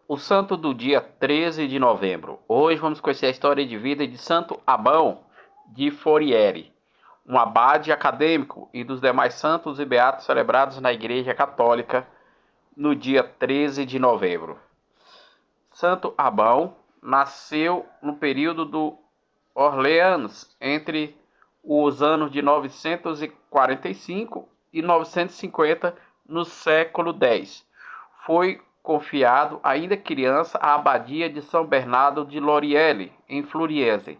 O santo do dia 13 de novembro. Hoje vamos conhecer a história de vida de Santo Abão de Forieri, um abade acadêmico e dos demais santos e beatos celebrados na Igreja Católica no dia 13 de novembro. Santo Abão nasceu no período do Orleans, entre os anos de 945 e 950, no século X. Foi confiado, ainda criança, à abadia de São Bernardo de Lorielle, em Floriese,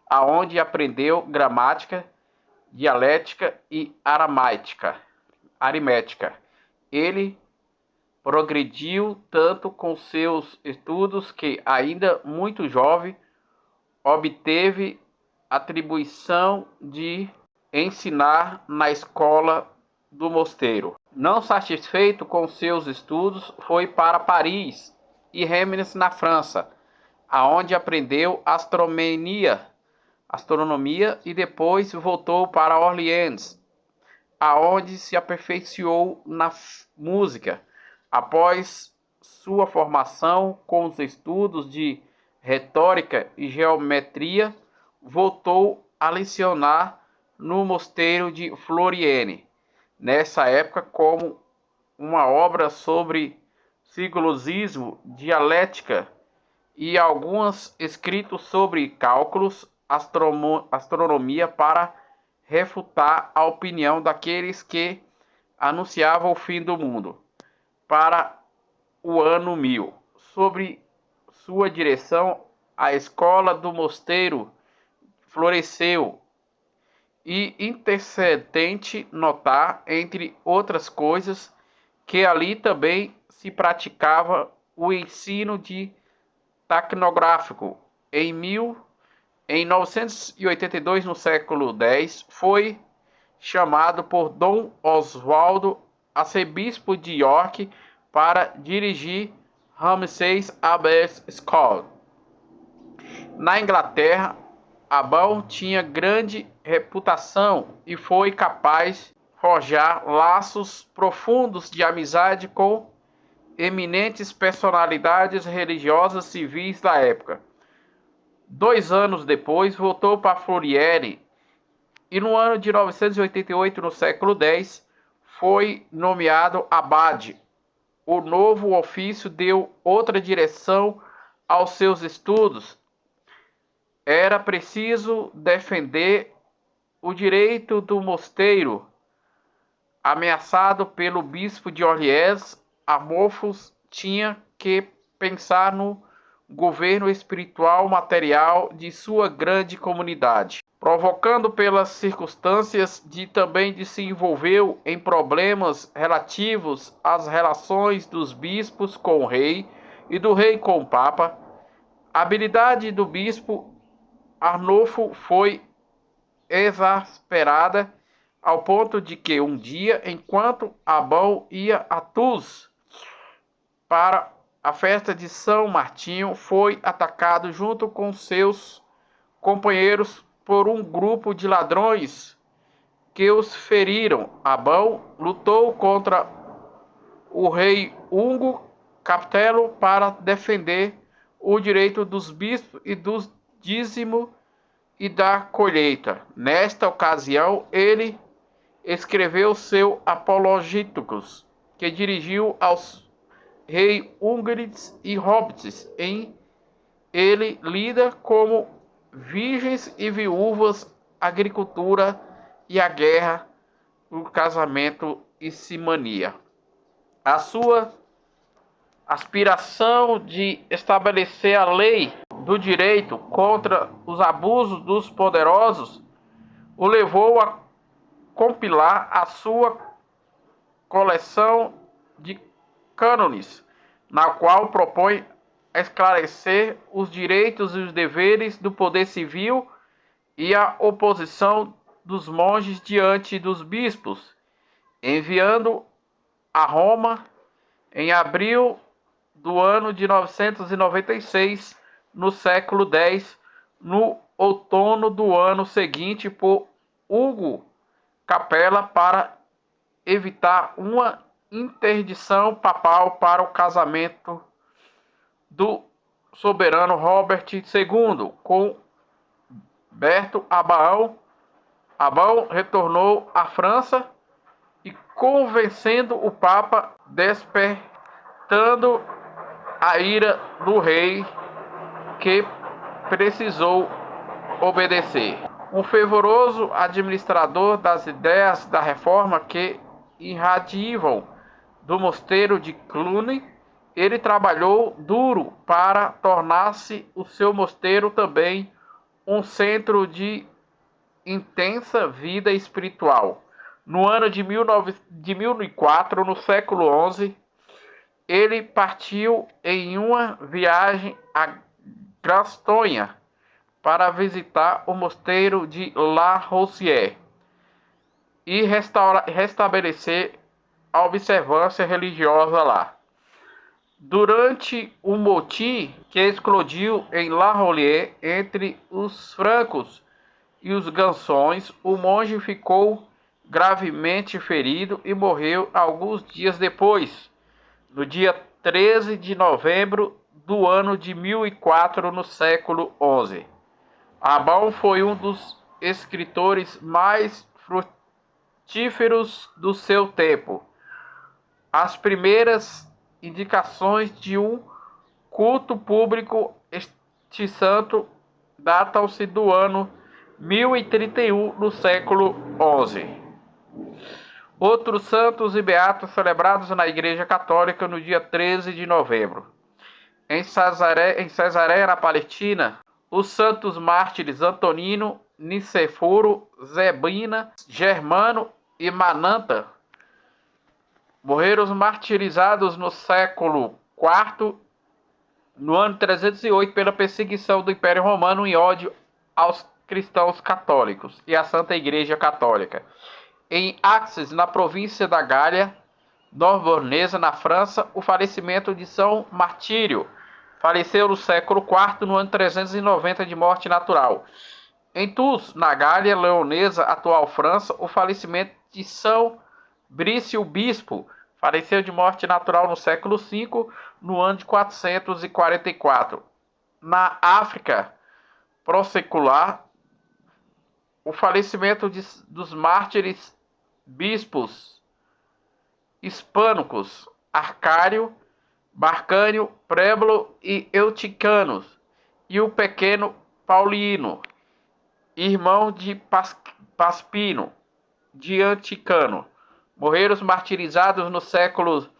aonde aprendeu gramática, dialética e aritmética. Ele progrediu tanto com seus estudos que, ainda muito jovem, obteve atribuição de ensinar na escola do mosteiro. Não satisfeito com seus estudos, foi para Paris e Reims, na França, aonde aprendeu astronomia e depois voltou para Orleans, aonde se aperfeiçoou na música. Após sua formação com os estudos de retórica e geometria, voltou a lecionar no mosteiro de Floriene. Nessa época, como uma obra sobre silogismo, dialética e alguns escritos sobre cálculos, astronomia, para refutar a opinião daqueles que anunciavam o fim do mundo para o ano 1000. Sobre sua direção, a escola do mosteiro floresceu, e interessante notar, entre outras coisas, que ali também se praticava o ensino de tecnográfico. Em 982, no século X, foi chamado por Dom Oswaldo, arcebispo de York, para dirigir Ramsay's Abbey School. Na Inglaterra, Abão tinha grande reputação e foi capaz de forjar laços profundos de amizade com eminentes personalidades religiosas civis da época. 2 anos depois, voltou para Florieri e no ano de 988, no século X, foi nomeado abade. O novo ofício deu outra direção aos seus estudos. Era preciso defender o direito do mosteiro, ameaçado pelo bispo de Orleans. Amorphos tinha que pensar no governo espiritual material de sua grande comunidade. Provocando pelas circunstâncias também de se envolveu em problemas relativos às relações dos bispos com o rei e do rei com o papa. A habilidade do bispo Arnulfo foi exasperada ao ponto de que um dia, enquanto Abão ia a Tours para a festa de São Martinho, foi atacado junto com seus companheiros por um grupo de ladrões que os feriram. Abão lutou contra o rei Hugo Capitello para defender o direito dos bispos e do dízimo e da colheita. Nesta ocasião, ele escreveu seu Apologéticos, que dirigiu aos reis húngaros e hobbits. Ele lida como virgens e viúvas, agricultura e a guerra, o casamento e simania. A sua aspiração de estabelecer a lei do direito contra os abusos dos poderosos o levou a compilar a sua coleção de cânones, na qual propõe esclarecer os direitos e os deveres do poder civil e a oposição dos monges diante dos bispos, enviando a Roma em abril do ano de 996, no século X, no outono do ano seguinte, por Hugo Capella, para evitar uma interdição papal para o casamento do soberano Robert II, com Berto Abaão. Abaão retornou à França e convencendo o Papa, despertando a ira do rei, que precisou obedecer. Um fervoroso administrador das ideias da reforma que irradiavam do mosteiro de Cluny, ele trabalhou duro para tornar-se o seu mosteiro também um centro de intensa vida espiritual. No ano de 1004, no século XI, ele partiu em uma viagem a Grastonha para visitar o mosteiro de La Rosière e restabelecer a observância religiosa lá. Durante o motim que explodiu em La Rosière entre os francos e os gansões, o monge ficou gravemente ferido e morreu alguns dias depois, no dia 13 de novembro do ano de 1004, no século XI. Abaão foi um dos escritores mais frutíferos do seu tempo. As primeiras indicações de um culto público este santo datam-se do ano 1031, no século XI. Outros santos e beatos celebrados na Igreja Católica no dia 13 de novembro. Em Cesareia, na Palestina, os santos mártires Antonino, Niceforo, Zebina, Germano e Mananta morreram martirizados no século IV, no ano 308, pela perseguição do Império Romano em ódio aos cristãos católicos e à Santa Igreja Católica. Em Axis, na província da Gália Nordbornesa, na França, o falecimento de São Martírio. Faleceu no século IV, no ano 390 de morte natural. Em Tours, na Gália Leonesa, atual França, o falecimento de São Brício Bispo. Faleceu de morte natural no século V, no ano de 444. Na África prossecular, o falecimento dos mártires bispos hispânicos Arcário, Barcânio, Prébulo e Euticanos, e o pequeno Paulino, irmão de Paspino, de Anticano. Morreram martirizados no século V,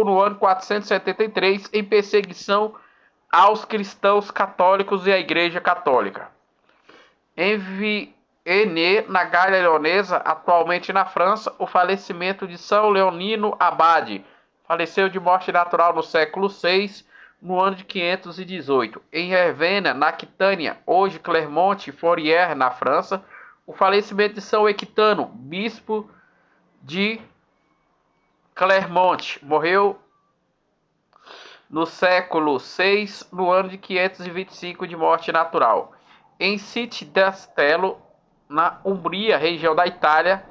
no ano 473, em perseguição aos cristãos católicos e à Igreja Católica. Em Vienne, na Gália Leonesa, atualmente na França, o falecimento de São Leonino Abade. Faleceu de morte natural no século VI, no ano de 518. Em Ravenna, na Aquitânia, hoje Clermont-Ferrand, na França, o falecimento de São Equitano, bispo de Clermont. Morreu no século VI, no ano de 525 de morte natural. Em Città-d'Astello, na Umbria, região da Itália,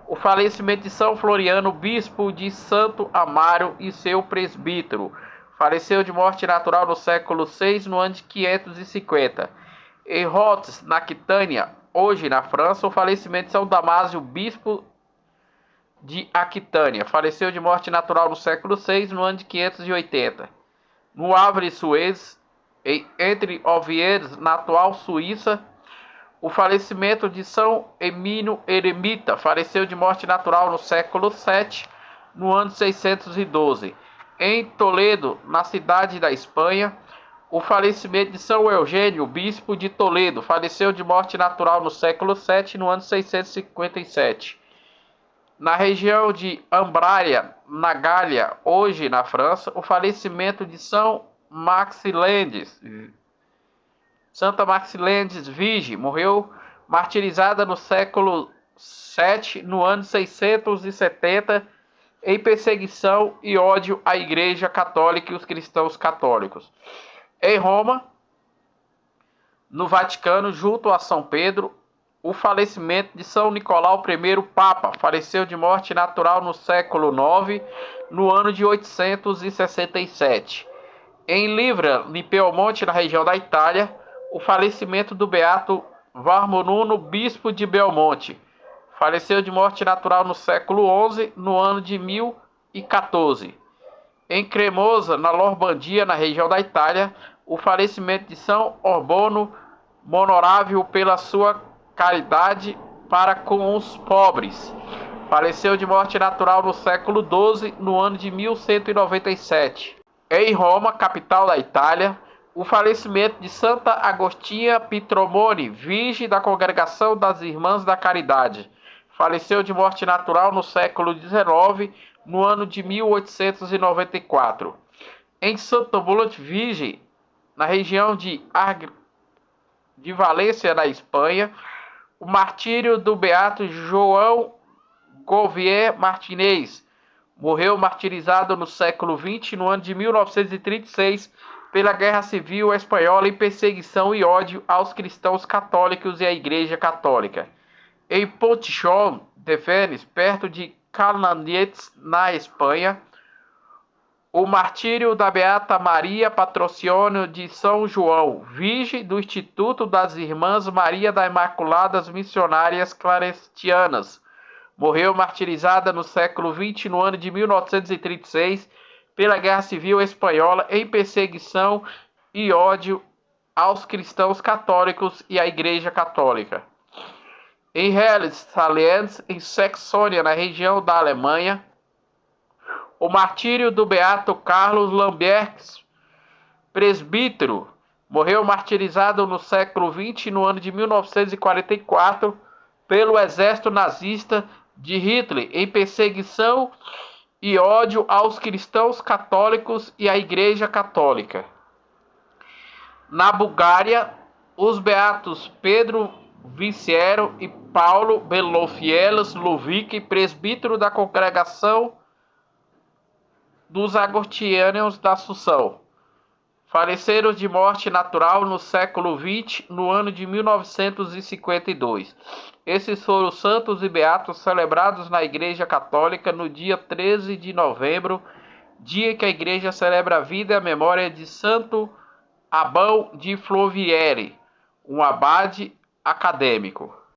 o falecimento de São Floriano, bispo de Santo Amaro e seu presbítero. Faleceu de morte natural no século VI, no ano de 550. Em Rhodes, na Aquitânia, hoje na França, o falecimento de São Damásio, bispo de Aquitânia. Faleceu de morte natural no século VI, no ano de 580. No Havre-Suez, entre Ovieres, na atual Suíça, o falecimento de São Emínio Eremita. Faleceu de morte natural no século VII, no ano 612. Em Toledo, na cidade da Espanha, o falecimento de São Eugênio, bispo de Toledo. Faleceu de morte natural no século VII, no ano 657. Na região de Ambraia, na Gália, hoje na França, o falecimento de São Maxilendes. Santa Maxilendes Vige morreu martirizada no século VII, no ano 670, em perseguição e ódio à Igreja Católica e os cristãos católicos. Em Roma, no Vaticano, junto a São Pedro, o falecimento de São Nicolau I, Papa. Faleceu de morte natural no século IX, no ano de 867. Em Livra, em Piemonte, na região da Itália, o falecimento do beato Varmonuno, bispo de Belmonte. Faleceu de morte natural no século XI, no ano de 1014. Em Cremosa, na Lombardia, na região da Itália, o falecimento de São Orbono, honorável pela sua caridade para com os pobres. Faleceu de morte natural no século XII, no ano de 1197. Em Roma, capital da Itália, o falecimento de Santa Agostinha Pitromone, virgem da Congregação das Irmãs da Caridade. Faleceu de morte natural no século XIX, no ano de 1894. Em Santa Mulat Virgem, na região de Valência, na Espanha, o martírio do beato João Govier Martinez. Morreu martirizado no século XX, no ano de 1936, pela Guerra Civil Espanhola em perseguição e ódio aos cristãos católicos e à Igreja Católica. Em Pontichon de Fennes, perto de Calanetes, na Espanha, o martírio da Beata Maria Patrocínio de São João, virgem do Instituto das Irmãs Maria da Imaculadas Missionárias Claretianas. Morreu martirizada no século XX, no ano de 1936, pela Guerra Civil Espanhola, em perseguição e ódio aos cristãos católicos e à Igreja Católica. Em Helles-Salins, em Saxônia, na região da Alemanha, o martírio do beato Carlos Lamberts, presbítero, morreu martirizado no século XX, no ano de 1944, pelo exército nazista de Hitler, em perseguição e ódio aos cristãos católicos e à Igreja Católica. Na Bulgária, os beatos Pedro Viciero e Paulo Belofielas Luvic, presbítero da Congregação dos Agostinianos da Assunção, faleceram de morte natural no século XX, no ano de 1952. Esses foram os santos e beatos celebrados na Igreja Católica no dia 13 de novembro, dia que a Igreja celebra a vida e a memória de Santo Abão de Floviere, um abade acadêmico.